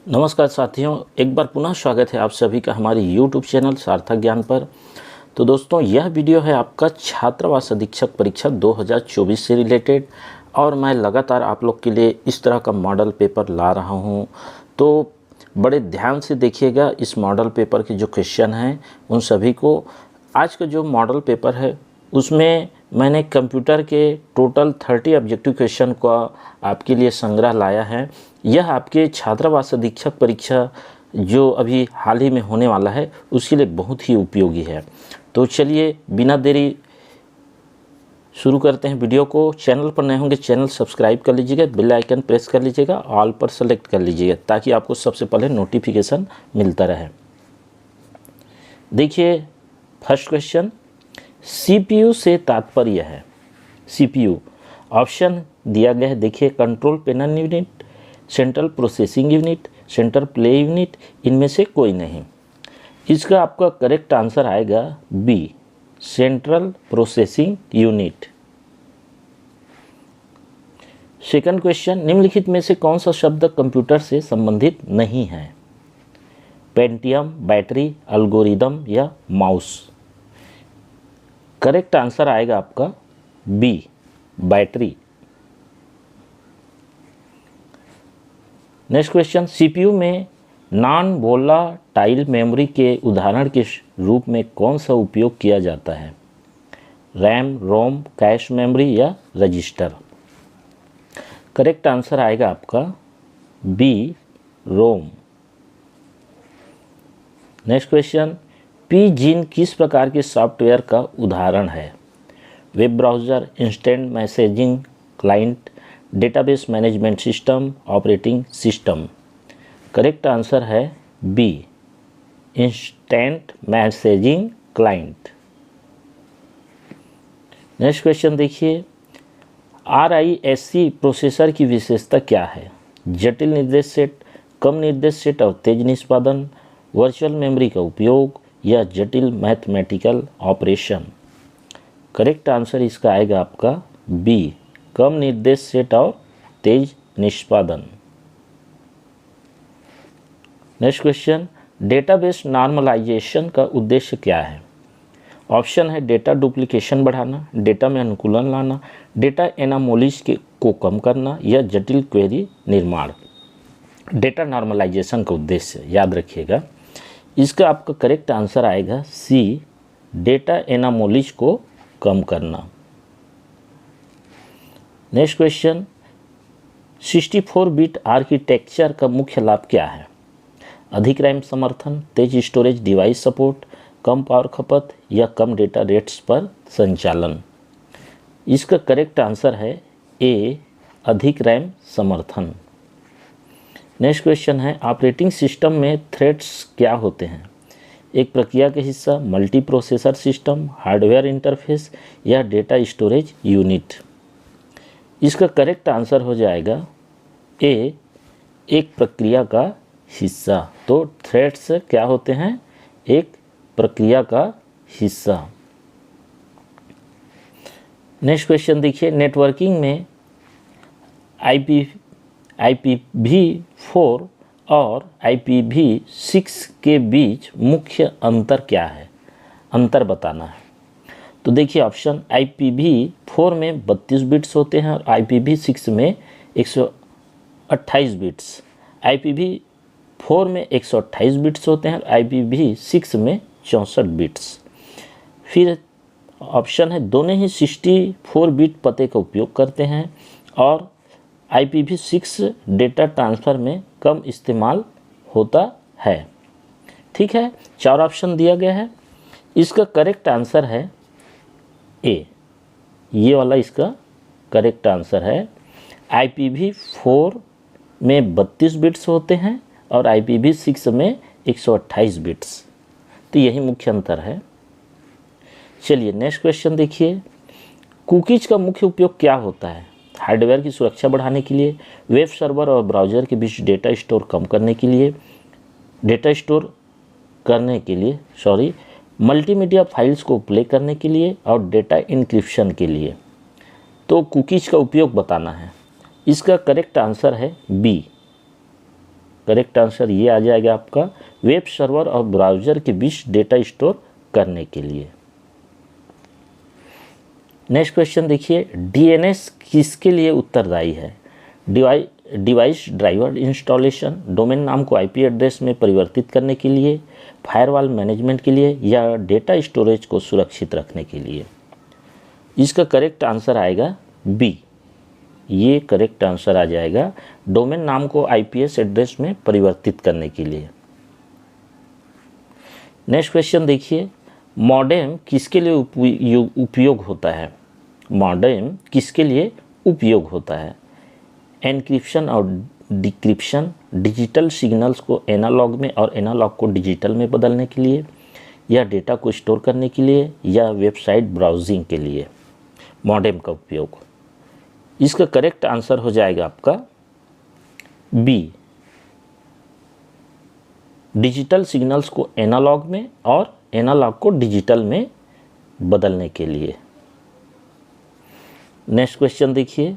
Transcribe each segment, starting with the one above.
नमस्कार साथियों, एक बार पुनः स्वागत है आप सभी का हमारे YouTube चैनल सार्थक ज्ञान पर। तो दोस्तों, यह वीडियो है आपका छात्रावास अधीक्षक परीक्षा 2024 से रिलेटेड और मैं लगातार आप लोग के लिए इस तरह का मॉडल पेपर ला रहा हूं। तो बड़े ध्यान से देखिएगा इस मॉडल पेपर के जो क्वेश्चन हैं उन सभी को। आज का जो मॉडल पेपर है उसमें मैंने कंप्यूटर के टोटल 30 ऑब्जेक्टिव क्वेश्चन का आपके लिए संग्रह लाया है। यह आपके छात्रावास अधीक्षक परीक्षा जो अभी हाल ही में होने वाला है उसके लिए बहुत ही उपयोगी है। तो चलिए बिना देरी शुरू करते हैं वीडियो को। चैनल पर नए होंगे चैनल सब्सक्राइब कर लीजिएगा, बेल आइकन प्रेस कर लीजिएगा, ऑल पर सेलेक्ट कर लीजिएगा ताकि आपको सबसे पहले नोटिफिकेशन मिलता रहे। देखिए फर्स्ट क्वेश्चन, CPU से तात्पर्य है। CPU ऑप्शन दिया गया है, देखिए control panel unit, central processing unit, central play unit, इनमें से कोई नहीं। इसका आपका करेक्ट आंसर आएगा B, central processing unit. Second question, निम्नलिखित में से कौन सा शब्द कंप्यूटर से संबंधित नहीं है? पेंटियम, बैटरी, एल्गोरिदम या माउस। करेक्ट आंसर आएगा आपका B, battery. Next question, CPU में नॉन वोलाटाइल मेमोरी के उदाहरण के रूप में कौन सा उपयोग किया जाता है? रैम, रोम, कैश मेमोरी या रजिस्टर। करेक्ट आंसर आएगा आपका B, ROM. Next question, Pgin किस प्रकार के सॉफ्टवेयर का उदाहरण है? Web browser, instant messaging client, database management system, operating system. Correct answer है B, instant messaging client. Next question देखिए, RISC प्रोसेसर की विशेषता क्या है? जटिल निर्देश सेट, कम निर्देश सेट और तेज निष्पादन, वर्चुअल मेमोरी का उपयोग या जटिल मैथमेटिकल ऑपरेशन। करेक्ट आंसर इसका आएगा आपका बी, कम निर्देश सेट और तेज निष्पादन। नेक्स्ट क्वेश्चन, डेटाबेस नॉर्मलाइजेशन का उद्देश्य क्या है? ऑप्शन है डेटा डुप्लीकेशन बढ़ाना, डेटा में अनुकूलन लाना, डेटा एनामोलीज को कम करना या जटिल क्वेरी निर्माण। डेटा नॉर्मलाइजेशन का उद्देश्य याद रखिएगा, इसका आपका करेक्ट आंसर आएगा सी, डेटा एनामोलीज को कम करना। नेक्स्ट क्वेश्चन, 64 बिट आर्किटेक्चर का मुख्य लाभ क्या है? अधिक रैम समर्थन, तेज स्टोरेज डिवाइस सपोर्ट, कम पावर खपत या कम डेटा रेट्स पर संचालन। इसका करेक्ट आंसर है ए, अधिक रैम समर्थन। नेक्स्ट क्वेश्चन है, ऑपरेटिंग सिस्टम में थ्रेड्स क्या होते हैं? एक प्रक्रिया के हिस्सा, multi processor system, hardware interface या डेटा स्टोरेज यूनिट। इसका करेक्ट आंसर हो जाएगा ए, एक प्रक्रिया का हिस्सा। तो थ्रेड्स क्या होते हैं? एक प्रक्रिया का हिस्सा। नेक्स्ट क्वेश्चन देखिए, नेटवर्किंग में IPv4 और IPv6 के बीच मुख्य अंतर क्या है? अंतर बताना है। तो देखिए ऑप्शन, IPv4 में 32 बिट्स होते हैं और IPv6 में 128 बिट्स। IPv4 में 128 बिट्स होते हैं और IPv6 में 64 बिट्स। फिर ऑप्शन है, दोनों ही 64 बिट पते का उपयोग करते हैं और IPv6 डेटा ट्रांसफ़र में कम इस्तेमाल होता है। ठीक है, 4 ऑप्शन दिया गया है। इसका करेक्ट आंसर है ए, ये वाला इसका करेक्ट आंसर है। IPv4 में 32 बिट्स होते हैं और IPv6 में 128 बिट्स। तो यही मुख्य अंतर है। चलिए नेक्स्ट क्वेश्चन देखिए, कुकीज़ का मुख्य उपयोग क्या होता है? हार्डवेयर की सुरक्षा बढ़ाने के लिए, वेब सर्वर और ब्राउज़र के बीच डेटा स्टोर कम करने के लिए, मल्टीमीडिया फाइल्स को प्ले करने के लिए और डेटा इंक्रिप्शन के लिए। तो कुकीज़ का उपयोग बताना है। इसका करेक्ट आंसर है बी, करेक्ट आंसर ये आ जाएगा आपका, वेब सर्वर और ब्राउज़र के बीच डेटा स्टोर करने के लिए। नेक्स्ट क्वेश्चन देखिए, डीएनएस किसके लिए उत्तरदायी है? डिवाइस ड्राइवर इंस्टॉलेशन, डोमेन नाम को आईपी एड्रेस में परिवर्तित करने के लिए, फायरवॉल मैनेजमेंट के लिए, या डेटा स्टोरेज को सुरक्षित रखने के लिए। इसका करेक्ट आंसर आएगा बी। ये करेक्ट आंसर आ जाएगा, डोमेन नाम को आईपीएस एड्रेस में परिवर्तित करने के लिए। नेक्स्ट क्वेश्चन देखिए, मॉडेम किसके लिए उपयोग होता है? मॉडेम किसके लिए उपयोग होता है? एनक्रिप्शन और डिक्रिप्शन, डिजिटल सिग्नल्स को एनालॉग में और एनालॉग को डिजिटल में बदलने के लिए, या डेटा को स्टोर करने के लिए, या वेबसाइट ब्राउजिंग के लिए मॉडेम का उपयोग। इसका करेक्ट आंसर हो जाएगा आपका बी, डिजिटल सिग्नल्स को एनालॉग में और एनालॉग को डिजिटल में बदलने के लिए। नेक्स्ट क्वेश्चन देखिए,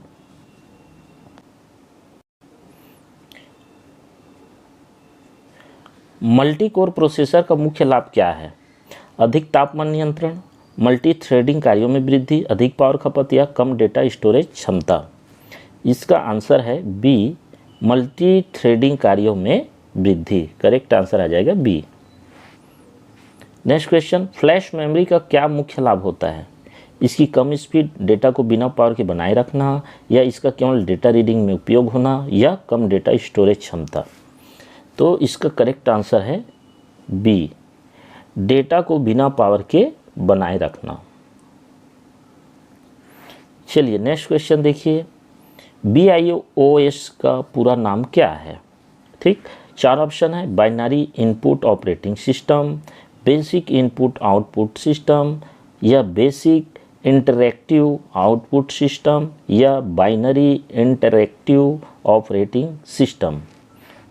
मल्टी कोर प्रोसेसर का मुख्य लाभ क्या है? अधिक तापमान नियंत्रण, मल्टी थ्रेडिंग कार्यों में वृद्धि, अधिक पावर खपत, या कम डेटा स्टोरेज क्षमता। इसका आंसर है बी, मल्टी थ्रेडिंग कार्यों में वृद्धि। करेक्ट आंसर आ जाएगा B. Next question, flash memory का क्या मुख्य लाभ होता है? इसकी कम स्पीड, डेटा को बिना पावर के बनाए रखना, या इसका केवल डेटा रीडिंग में उपयोग होना, या कम डेटा स्टोरेज क्षमता। तो इसका करेक्ट आंसर है बी, डेटा को बिना पावर के बनाए रखना। चलिए नेक्स्ट क्वेश्चन देखिए, BIOS का पूरा नाम क्या है? ठीक, 4 ऑप्शन है, binary input operating system, basic input output system, या बेसिक इंटरैक्टिव आउटपुट सिस्टम, या बाइनरी इंटरैक्टिव ऑपरेटिंग सिस्टम।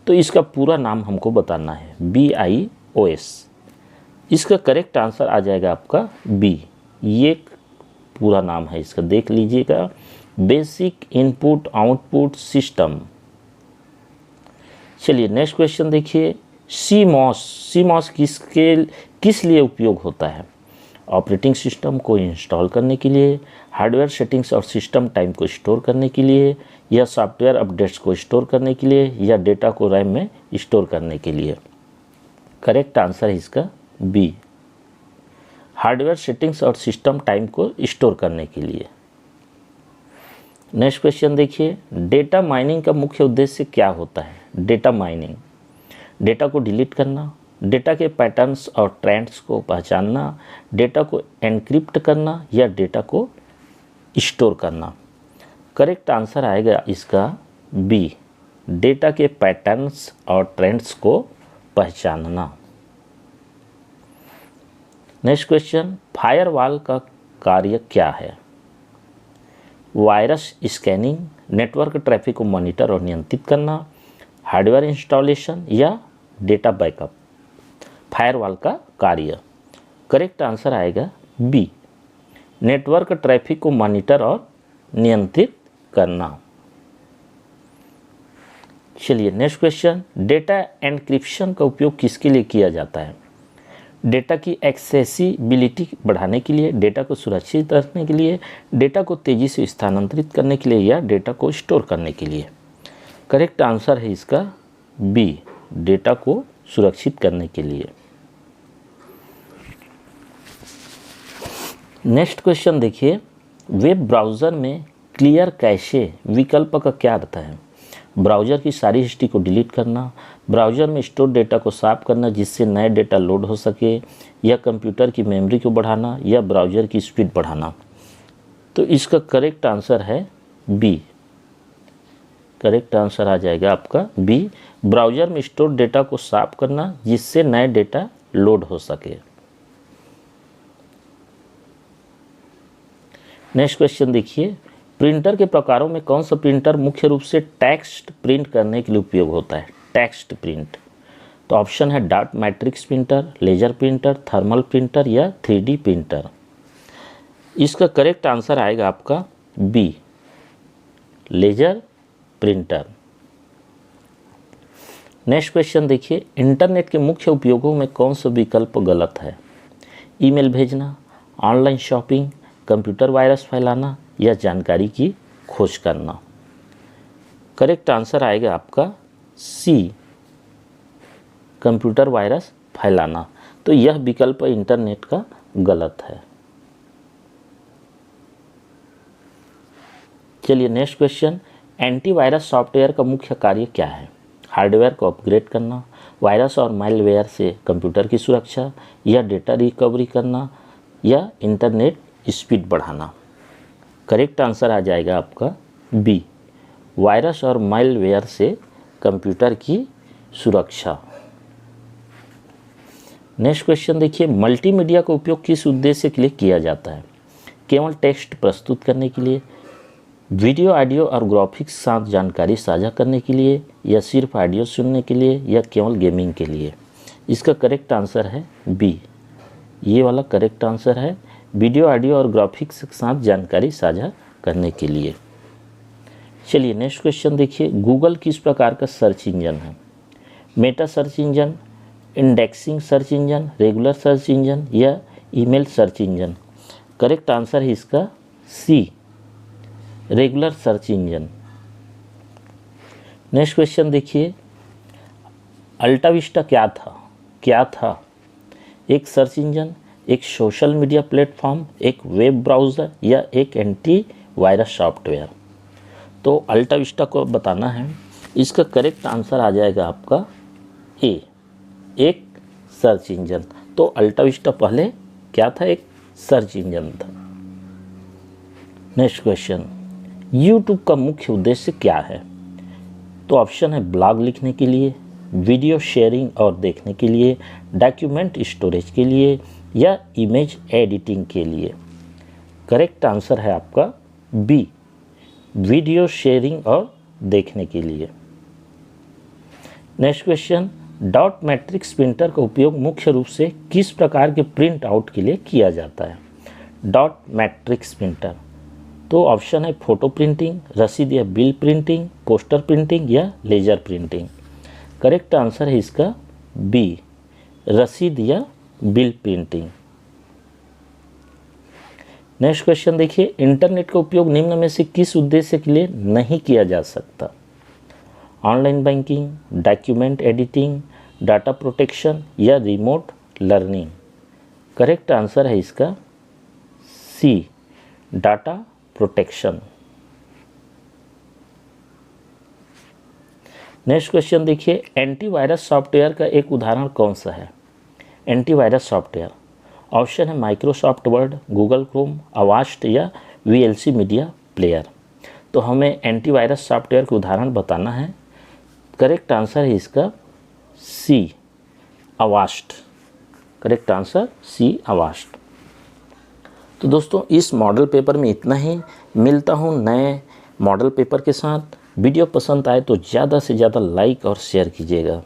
तो इसका पूरा नाम हमको बताना है, BIOS। इसका करेक्ट आंसर आ जाएगा आपका बी, ये पूरा नाम है इसका, देख लीजिएगा, बेसिक इनपुट आउटपुट सिस्टम। चलिए नेक्स्ट क्वेश्चन देखिए, CMOS किस लिए उपयोग होता है? ऑपरेटिंग सिस्टम को इंस्टॉल करने के लिए, हार्डवेयर सेटिंग्स और सिस्टम टाइम को स्टोर करने के लिए, या सॉफ्टवेयर अपडेट्स को स्टोर करने के लिए, या डेटा को रैम में स्टोर करने के लिए। करेक्ट आंसर है इसका बी, हार्डवेयर सेटिंग्स और सिस्टम टाइम को स्टोर करने के लिए। नेक्स्ट क्वेश्चन देखिए, डेटा माइनिंग का मुख्य उद्देश्य क्या होता है? डेटा माइनिंग, डेटा को डिलीट करना, डेटा के पैटर्न्स और ट्रेंड्स को पहचानना, डेटा को एनक्रिप्ट करना, या डेटा को स्टोर करना। करेक्ट आंसर आएगा इसका बी, डेटा के पैटर्न्स और ट्रेंड्स को पहचानना। नेक्स्ट क्वेश्चन, फायरवॉल का कार्य क्या है? वायरस स्कैनिंग, नेटवर्क ट्रैफिक को मॉनिटर और नियंत्रित करना, हार्डवेयर इंस्टॉलेशन, या डेटा बैकअप। फायरवॉल का कार्य, करेक्ट आंसर आएगा बी, नेटवर्क ट्रैफिक को मॉनिटर और नियंत्रित करना। चलिए नेक्स्ट क्वेश्चन, डेटा एनक्रिप्शन का उपयोग किसके लिए किया जाता है? डेटा की एक्सेसिबिलिटी बढ़ाने के लिए, डेटा को सुरक्षित रखने के लिए, डेटा को तेज़ी से स्थानांतरित करने के लिए, या डेटा को स्टोर करने के लिए। करेक्ट आंसर है इसका बी, डेटा को सुरक्षित करने के लिए। नेक्स्ट क्वेश्चन देखिए, वेब ब्राउज़र में क्लियर कैशे विकल्प का क्या अर्थ है? ब्राउज़र की सारी हिस्ट्री को डिलीट करना, ब्राउज़र में स्टोर डेटा को साफ करना जिससे नए डेटा लोड हो सके, या कंप्यूटर की मेमोरी को बढ़ाना, या ब्राउज़र की स्पीड बढ़ाना। तो इसका करेक्ट आंसर है बी, करेक्ट आंसर आ जाएगा आपका बी, ब्राउज़र में स्टोर डेटा को साफ करना जिससे नए डेटा लोड हो सके। नेक्स्ट क्वेश्चन देखिए, प्रिंटर के प्रकारों में कौन सा प्रिंटर मुख्य रूप से टेक्स्ट प्रिंट करने के लिए उपयोग होता है? Text print. तो ऑप्शन है dot matrix printer, laser printer, thermal printer, या 3D प्रिंटर। इसका करेक्ट आंसर आएगा आपका B, laser printer. Next question देखिए, इंटरनेट के मुख्य उपयोगों में कौन सा विकल्प गलत है? ईमेल भेजना, ऑनलाइन शॉपिंग, कंप्यूटर वायरस फैलाना या जानकारी की खोज करना। करेक्ट आंसर आएगा आपका सी, कंप्यूटर वायरस फैलाना। तो यह विकल्प इंटरनेट का गलत है। चलिए नेक्स्ट क्वेश्चन, एंटीवायरस सॉफ्टवेयर का मुख्य कार्य क्या है? हार्डवेयर को अपग्रेड करना, वायरस और मालवेयर से कंप्यूटर की सुरक्षा, या डेटा रिकवरी करना, या इंटरनेट स्पीड बढ़ाना। करेक्ट आंसर आ जाएगा आपका बी, वायरस और मालवेयर से कंप्यूटर की सुरक्षा। नेक्स्ट क्वेश्चन देखिए, मल्टीमीडिया का उपयोग किस उद्देश्य के लिए किया जाता है? केवल टेक्स्ट प्रस्तुत करने के लिए, वीडियो, ऑडियो और ग्राफिक्स साथ जानकारी साझा करने के लिए, या सिर्फ ऑडियो सुनने के लिए, या केवल गेमिंग के लिए? इसका करेक्ट आंसर है बी, ये वाला करेक्ट आंसर है, वीडियो, ऑडियो और ग्राफिक्स के साथ जानकारी साझा करने के लिए। चलिए नेक्स्ट क्वेश्चन देखिए, गूगल किस प्रकार का सर्च इंजन है? Meta search engine, indexing search engine, regular search engine, या email search engine? Correct answer है इसका C, regular search engine. Next question देखिए, अल्टाविस्टा क्या था? एक सर्च इंजन, एक सोशल मीडिया प्लेटफॉर्म, एक वेब ब्राउज़र, या एक एंटी वायरस सॉफ्टवेयर? तो अल्टाविस्टा को बताना है। इसका करेक्ट आंसर आ जाएगा आपका ए, एक सर्च इंजन। तो अल्टाविस्टा पहले क्या था? एक सर्च इंजन था। नेक्स्ट क्वेश्चन, यूट्यूब का मुख्य उद्देश्य क्या है? तो ऑप्शन है ब्लॉग लिखने के लिए, वीडियो शेयरिंग और देखने के लिए, डॉक्यूमेंट स्टोरेज के लिए, या इमेज एडिटिंग के लिए? करेक्ट आंसर है आपका बी, वीडियो शेयरिंग और देखने के लिए। Next question, dot matrix printer का उपयोग मुख्य रूप से किस प्रकार के प्रिंट आउट के लिए किया जाता है? डॉट मैट्रिक्स प्रिंटर, तो ऑप्शन है फोटो प्रिंटिंग, रसीद या बिल प्रिंटिंग, पोस्टर प्रिंटिंग, या लेजर प्रिंटिंग? करेक्ट आंसर है इसका बी, रसीद या बिल प्रिंटिंग। नेक्स्ट क्वेश्चन देखिए, इंटरनेट का उपयोग निम्न में से किस उद्देश्य के लिए नहीं किया जा सकता? Online banking, document editing, data protection, या रिमोट लर्निंग? करेक्ट आंसर है इसका सी, डाटा प्रोटेक्शन। नेक्स्ट क्वेश्चन देखिए, एंटीवायरस सॉफ्टवेयर का एक उदाहरण कौन सा है? एंटीवायरस सॉफ्टवेयर, ऑप्शन है Microsoft word, Google Chrome, Avast, या वीएलसी मीडिया प्लेयर? तो हमें एंटीवायरस सॉफ्टवेयर का उदाहरण बताना है। करेक्ट आंसर है इसका C, Avast. Correct answer C, Avast. तो दोस्तों इस मॉडल पेपर में इतना ही। मिलता हूँ नए मॉडल पेपर के साथ। वीडियो पसंद आए तो ज़्यादा से ज़्यादा लाइक और शेयर कीजिएगा।